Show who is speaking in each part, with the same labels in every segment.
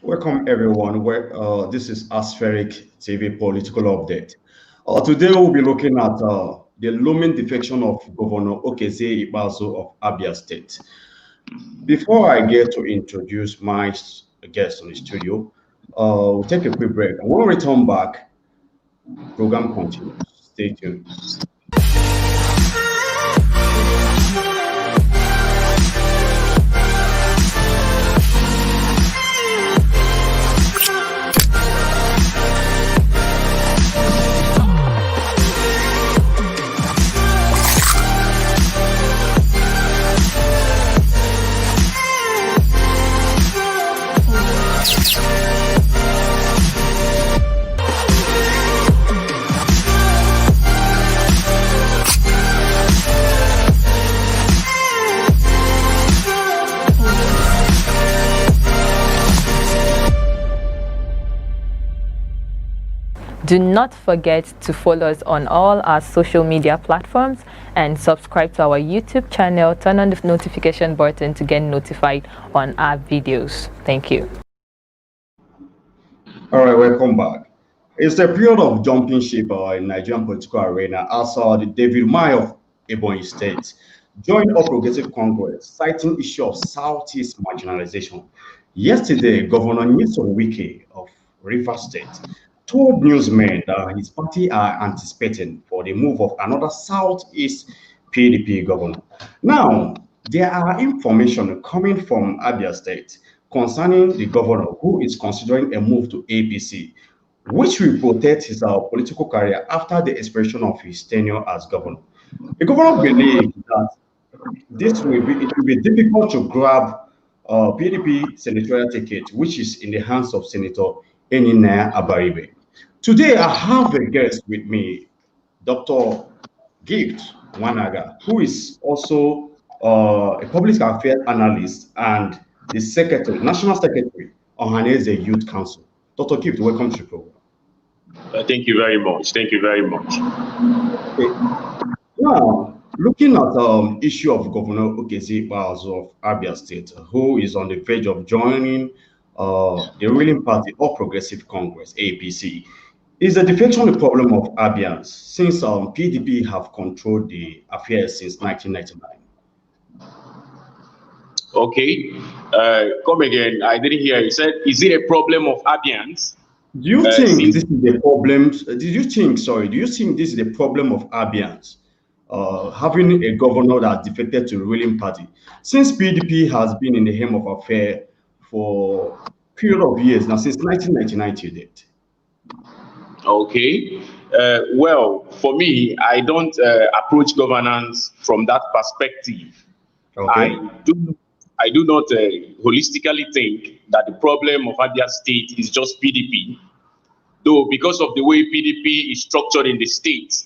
Speaker 1: Welcome everyone. This is Aspheric TV Political Update. Today we'll be looking at the looming defection of Governor Okezie Ikpeazu of Abia State. Before I get to introduce my guest on the studio, we'll take a quick break. And when we return back, program continues. Stay tuned.
Speaker 2: Do not forget to follow us on all our social media platforms and subscribe to our YouTube channel. Turn on the notification button to get notified on our videos. Thank you.
Speaker 1: All right, welcome back. It's a period of jumping ship in Nigerian political arena as the David Mai of Ebonyi State joined up Progressive Congress, citing issue of Southeast marginalization. Yesterday, Governor Nyesom Wike of Rivers State told newsmen that his party are anticipating for the move of another Southeast PDP governor. Now, there are information coming from Abia State concerning the governor who is considering a move to APC, which will protect his political career after the expiration of his tenure as governor. The governor believes that it will be difficult to grab PDP senatorial ticket, which is in the hands of Senator Enina Abaribe. Today, I have a guest with me, Dr. Gift Wanaga, who is also a public affairs analyst and the National Secretary of Hanese Youth Council. Dr. Gift, welcome to the program.
Speaker 3: Thank you very much. Thank you very much.
Speaker 1: Okay. Now, looking at issue of Governor Okezie Ikpeazu of Abia State, who is on the verge of joining the ruling party of Progressive Congress, APC, is the defection a problem of Abians since PDP have controlled the affairs since 1999?
Speaker 3: Okay, come again. I didn't hear. You said, is it a problem of Abians?
Speaker 1: Do you think this is the problem? Do you think this is the problem of Abians? Having a governor that defected to the ruling party, since PDP has been in the helm of affair for a period of years now, since 1999 to date.
Speaker 3: Okay. Well, for me, I don't approach governance from that perspective.
Speaker 1: Okay.
Speaker 3: I do not holistically think that the problem of Abia State is just PDP, though because of the way PDP is structured in the state,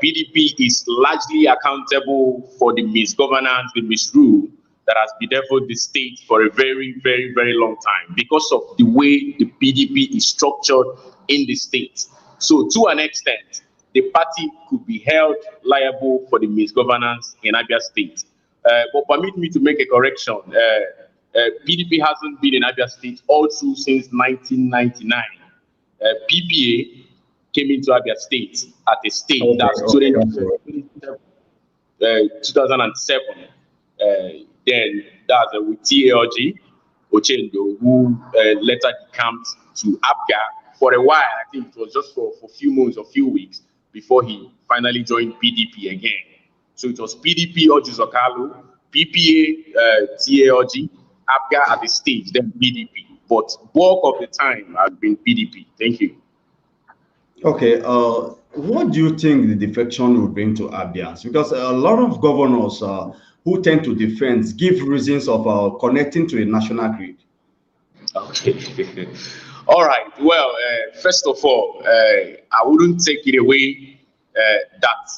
Speaker 3: PDP is largely accountable for the misgovernance, the misrule that has bedeviled the state for a very, very, very long time because of the way the PDP is structured in the state. So to an extent, the party could be held liable for the misgovernance in Abia State. But permit me to make a correction. PDP hasn't been in Abia State all through since 1999. PPA came into Abia State at a stage that student 2007. Then that's with TLG Ochendo, who later decamped to APGA for a while. I think it was just for a few months or few weeks before he finally joined PDP again. So it was PDP Ojuzokalo, PPA TLG, APGA at the stage, then PDP. But bulk of the time has been PDP. Thank you.
Speaker 1: Okay, what do you think the defection will bring to Abians? Because a lot of governors who tend to defend give reasons of connecting to a national grid.
Speaker 3: Okay. All right. Well, first of all, I wouldn't take it away that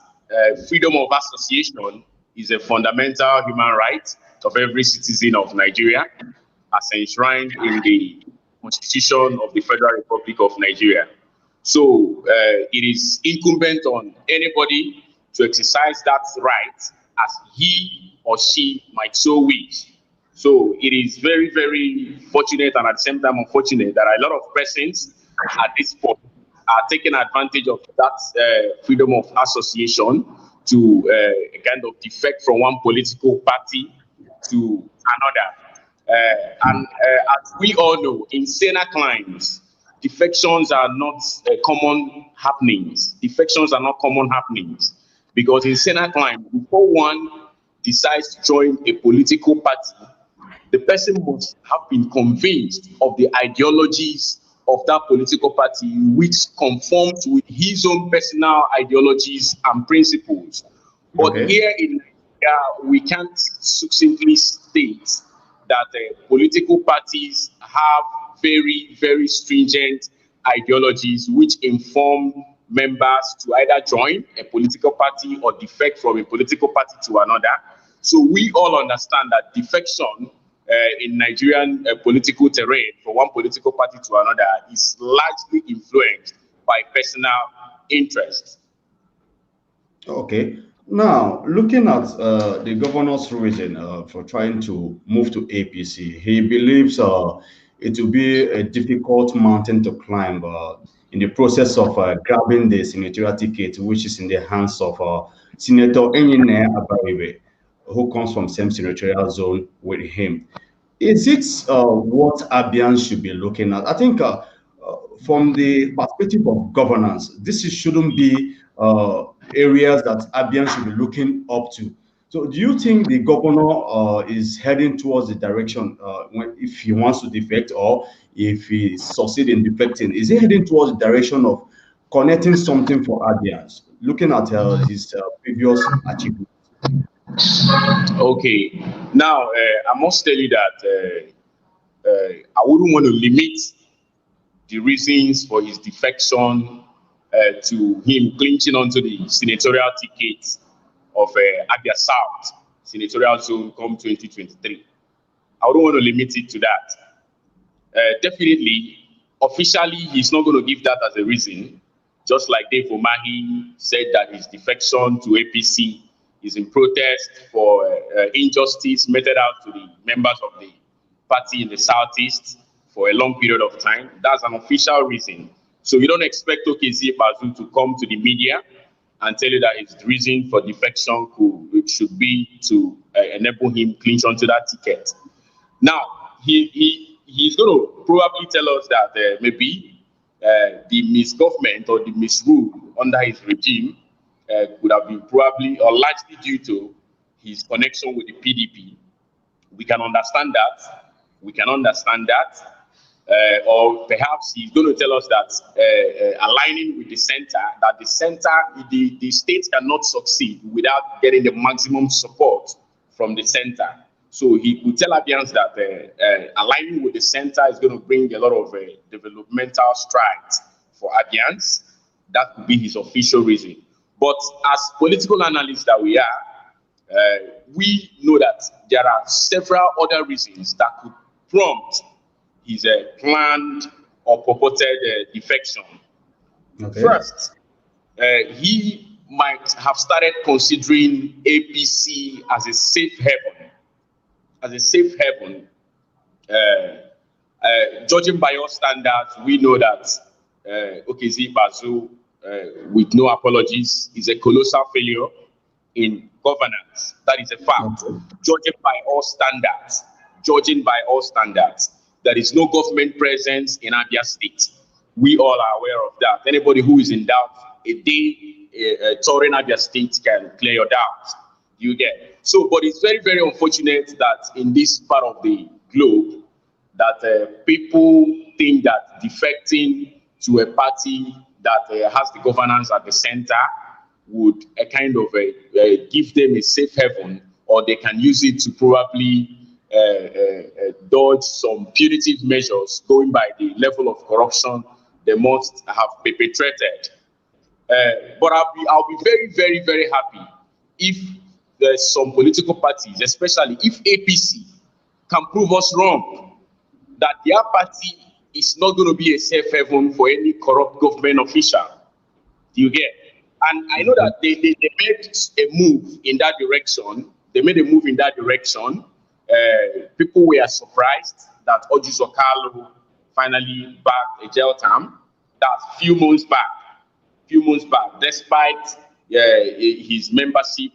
Speaker 3: freedom of association is a fundamental human right of every citizen of Nigeria, as enshrined in the Constitution of the Federal Republic of Nigeria. So it is incumbent on anybody to exercise that right as he or she might so wish. So it is very, very fortunate and at the same time unfortunate that a lot of persons at this point are taking advantage of that freedom of association to kind of defect from one political party to another. As we all know, in saner climes, defections are not common happenings. Defections are not common happenings because in saner climes, before one decides to join a political party, the person must have been convinced of the ideologies of that political party which conforms with his own personal ideologies and principles. But here in Nigeria, we can't succinctly state that political parties have very, very stringent ideologies which inform members to either join a political party or defect from a political party to another. So we all understand that defection in Nigerian political terrain from one political party to another is largely influenced by personal interests.
Speaker 1: Okay. Now, looking at the governor's reason for trying to move to APC, he believes it will be a difficult mountain to climb in the process of grabbing the senatorial ticket, which is in the hands of Senator Enyine Abaribe, who comes from same senatorial zone with him. Is it what Abians should be looking at? I think from the perspective of governance, shouldn't be areas that Abians should be looking up to. So do you think the governor is heading towards the direction if he wants to defect or if he succeeds in defecting, is he heading towards the direction of connecting something for Abians, looking at his previous achievements?
Speaker 3: Okay, now I must tell you that I wouldn't want to limit the reasons for his defection to him clinching onto the senatorial ticket of Abia South senatorial zone come 2023. I don't want to limit it to that. Definitely, officially, he's not going to give that as a reason, just like Dave Umahi said that his defection to APC is in protest for injustice meted out to the members of the party in the Southeast for a long period of time. That's an official reason. So you don't expect Okezie Ikpeazu to come to the media and tell you that his reason for defection should be to enable him clinch onto that ticket. Now, he's going to probably tell us that maybe the misgovernment or the misrule under his regime could have been probably or largely due to his connection with the PDP. We can understand that. Or perhaps he's going to tell us that aligning with the center, that the state cannot succeed without getting the maximum support from the center. So he could tell Abians that aligning with the center is going to bring a lot of developmental strides for Abians. That could be his official reason. But as political analysts that we are, we know that there are several other reasons that could prompt his planned or purported defection. Okay. First, he might have started considering APC as a safe haven. Judging by your standards, we know that Okezie Ikpeazu, with no apologies, is a colossal failure in governance. That is a fact. Okay. Judging by all standards, there is no government presence in Abia State. We all are aware of that. Anybody who is in doubt, a day touring Abia State can clear your doubts. You get. So, but it's very, very unfortunate that in this part of the globe, that people think that defecting to a party that has the governance at the center would kind of give them a safe haven, or they can use it to probably dodge some punitive measures going by the level of corruption they must have perpetrated. But I'll be very, very, very happy if there's some political parties, especially if APC can prove us wrong, that their party is not going to be a safe haven for any corrupt government official. Do you get? And I know that they made a move in that direction. They made a move in that direction people were surprised that Okezie Ikpeazu finally backed a jail term. That's few months back, despite his membership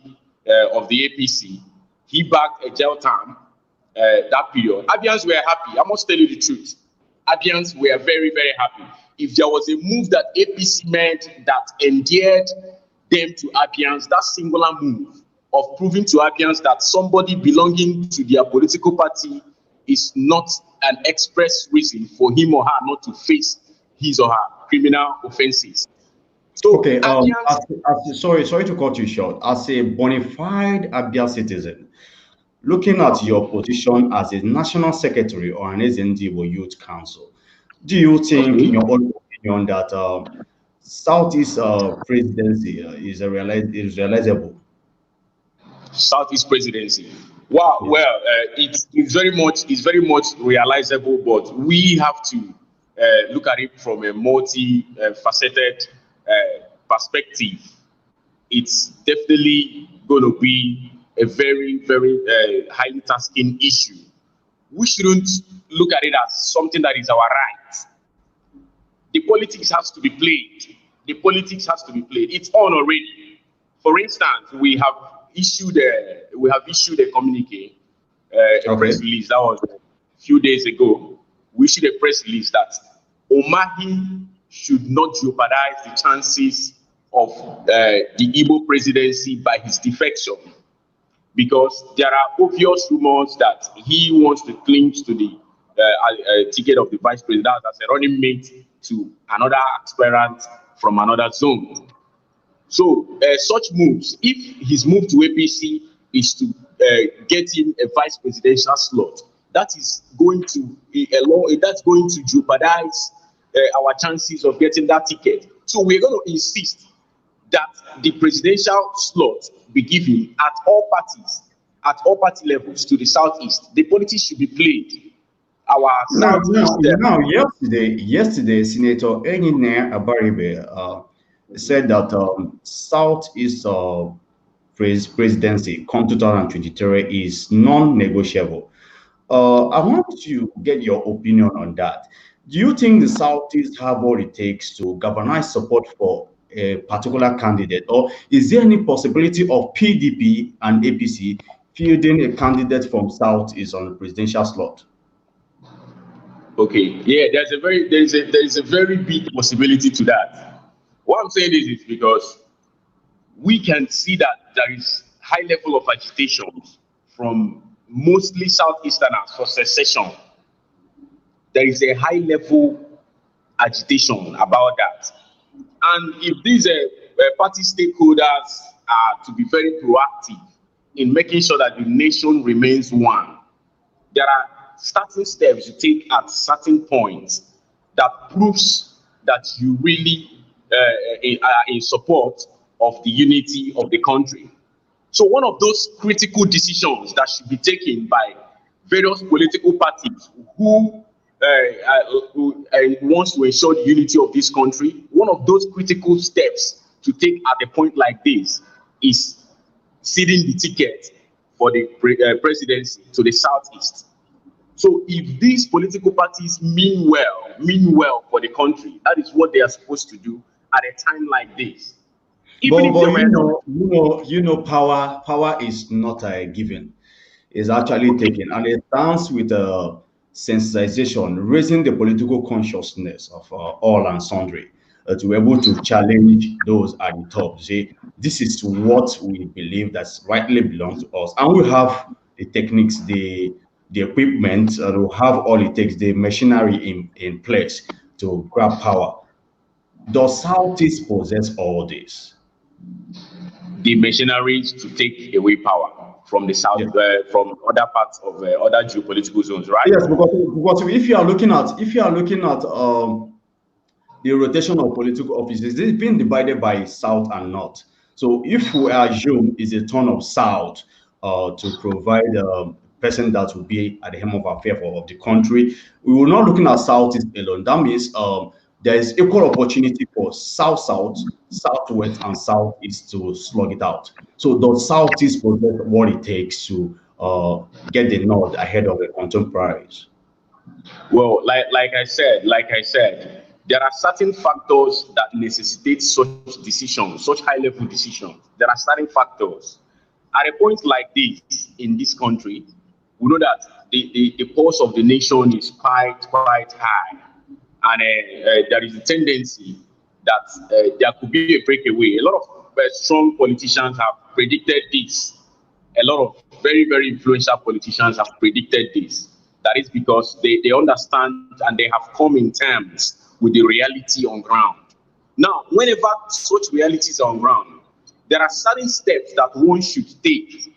Speaker 3: of the APC, he backed a jail term that period. Abians were happy. I must tell you the truth. Abians were very, very happy. If there was a move that APC made that endeared them to Abians, that singular move of proving to Abians that somebody belonging to their political party is not an express reason for him or her not to face his or her criminal offenses. So,
Speaker 1: okay, sorry to cut you short. As a bona fide Abia citizen, looking at your position as a national secretary or an SNDO Youth Council, do you think, in your own opinion, that Southeast presidency is realizable?
Speaker 3: Southeast presidency. Wow. Yes. Well, it's very much realizable, but we have to look at it from a multi-faceted perspective. It's definitely going to be a very, very highly tasking issue. We shouldn't look at it as something that is our right. The politics has to be played. It's on already. For instance, we have issued a communique, a press release that was a few days ago. We issued a press release that Omahi should not jeopardize the chances of the Igbo presidency by his defection, because there are obvious rumors that he wants to cling to the ticket of the vice president as a running mate to another aspirant from another zone. So such moves, if his move to APC is to get him a vice presidential slot, that is going to jeopardize our chances of getting that ticket. So we're going to insist that the presidential slot be given at all party levels to the Southeast. The politics should be played.
Speaker 1: Yesterday, Senator Enine Abaribe said that Southeast presidency come 2023 is non-negotiable. I want to get your opinion on that. Do you think the Southeast have what it takes to galvanize support for a particular candidate, or is there any possibility of PDP and APC fielding a candidate from Southeast on the presidential slot?
Speaker 3: Okay, yeah, there is a very big possibility to that. What I'm saying is because we can see that there is high level of agitation from mostly Southeasterners for secession. There is a high level agitation about that. And if these party stakeholders are to be very proactive in making sure that the nation remains one, there are certain steps you take at certain points that proves that you really are in support of the unity of the country. So one of those critical decisions that should be taken by various political parties who wants to ensure the unity of this country, one of those critical steps to take at a point like this is ceding the ticket for the presidency to the Southeast. So if these political parties mean well for the country, that is what they are supposed to do at a time like this.
Speaker 1: Power is not a given. It's actually taken, and it starts with sensitization, raising the political consciousness of all and sundry to be able to challenge those at the top. Say, this is what we believe that's rightly belongs to us, and we have the techniques, the equipment, to have all it takes, the machinery in place to grab power. Does Southeast possess all this?
Speaker 3: The machineries to take away power from the south, from other parts of other geopolitical zones, right?
Speaker 1: Yes, because if you are looking at the rotation of political offices, it's been divided by south and north. So if we assume it's a turn of south to provide a person that will be at the helm of affairs of the country, we will not looking at southeast alone. That means there is equal opportunity for south, southwest, and southeast to slug it out. So the southeast possess what it takes to get the nod ahead of the contemporaries?
Speaker 3: Well, like I said, there are certain factors that necessitate such decisions, such high-level decisions. There are certain factors. At a point like this in this country, we know that the pulse of the nation is quite high, and there is a tendency that there could be a breakaway. A lot of strong politicians have predicted this. A lot of very influential politicians have predicted this. That is because they understand and they have come in terms with the reality on ground. Now, whenever such realities are on ground, there are certain steps that one should take.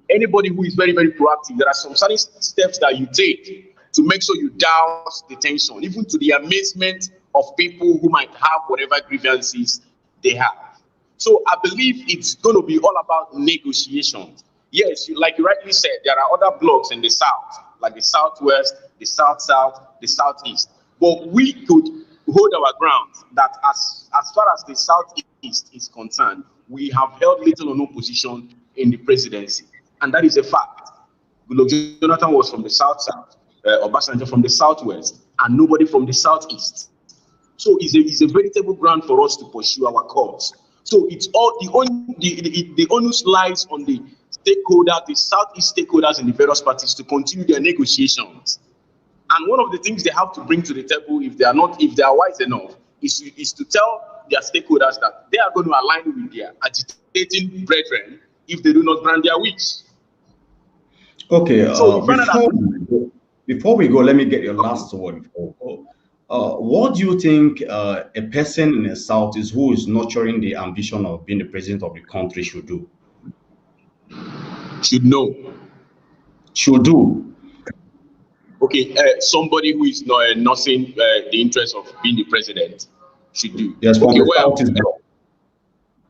Speaker 3: Anybody who is very proactive, there are some certain steps that you take to make sure you douse the tension, even to the amazement of people who might have whatever grievances they have. So I believe it's going to be all about negotiations. Yes, like you rightly said, there are other blocks in the South, like the Southwest, the South-South, the Southeast. But we could hold our ground that as far as the Southeast is concerned, we have held little or no position in the presidency. And that is a fact. Jonathan was from the South-South, Obasanjo from the Southwest, and nobody from the Southeast. So it's a veritable ground for us to pursue our cause. So it's all the onus lies on the stakeholders, the Southeast stakeholders in the various parties to continue their negotiations. And one of the things they have to bring to the table, if they are wise enough, is to tell their stakeholders that they are going to align with their agitating brethren if they do not grant their wish.
Speaker 1: Okay, so before we go, let me get your last word. What do you think a person in the Southeast who is nurturing the ambition of being the president of the country should do?
Speaker 3: Should know.
Speaker 1: Should do.
Speaker 3: Okay, somebody who is not nursing the interest of being the president should do.
Speaker 1: Yes, from the
Speaker 3: Southeast bloc.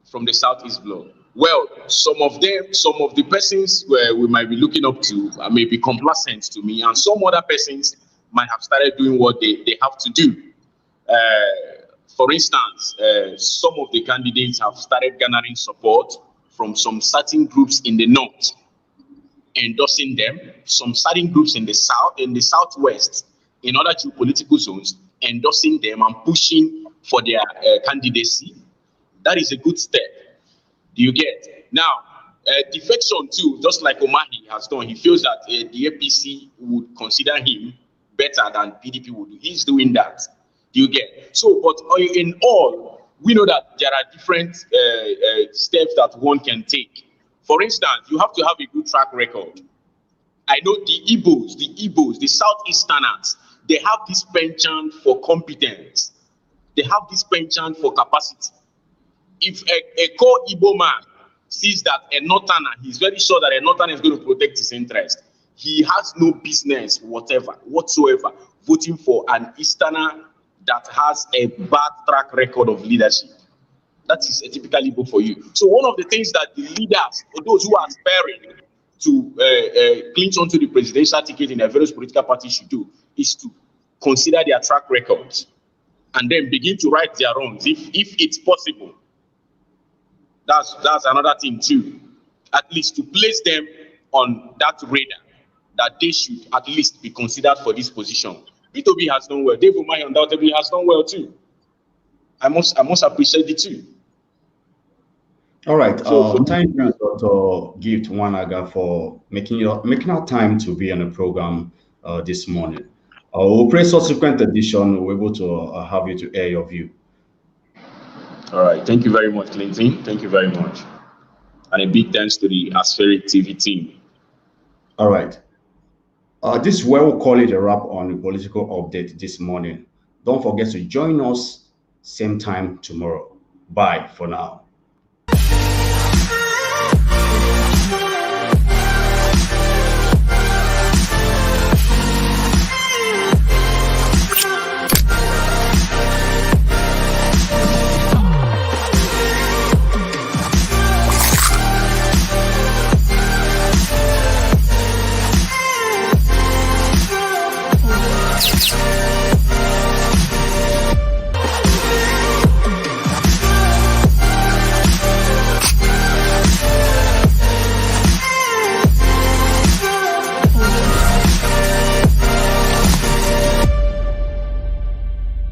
Speaker 3: From the Southeast bloc. Well, some of the persons we might be looking up to may be complacent to me, and some other persons might have started doing what they have to do. For instance, some of the candidates have started garnering support from some certain groups in the north, endorsing them, some certain groups in the south, in the southwest, in other geopolitical zones, endorsing them and pushing for their candidacy. That is a good step. Do you get? Now, defection too, just like Omahi has done, he feels that the APC would consider him better than PDP would do. He's doing that. Do you get? So, but in all, we know that there are different steps that one can take. For instance, you have to have a good track record. I know the Igbos, the Southeasterners, they have this penchant for competence. They have this penchant for capacity. If a core Igbo man sees that a Northerner, he's very sure that a Northerner is going to protect his interest, he has no business whatsoever voting for an Easterner that has a bad track record of leadership. That is a typical Igbo for you. So one of the things that the leaders, or those who are aspiring to clinch onto the presidential ticket in their various political parties should do is to consider their track records and then begin to right their wrongs if it's possible. That's another thing too. At least to place them on that radar that they should at least be considered for this position. P2B has done well. Dave Umahi undoubtedly has done well too. I must appreciate it too.
Speaker 1: All right. So thank you, Dr. Gift Wanaga, for making our time to be on the program this morning. We'll pray subsequent edition we're able to have you to air your view.
Speaker 3: All right. Thank you very much, Clinton. Thank you very much. And a big thanks to the Aspheric TV team.
Speaker 1: All right. This is where we'll call it a wrap on the political update this morning. Don't forget to join us same time tomorrow. Bye for now.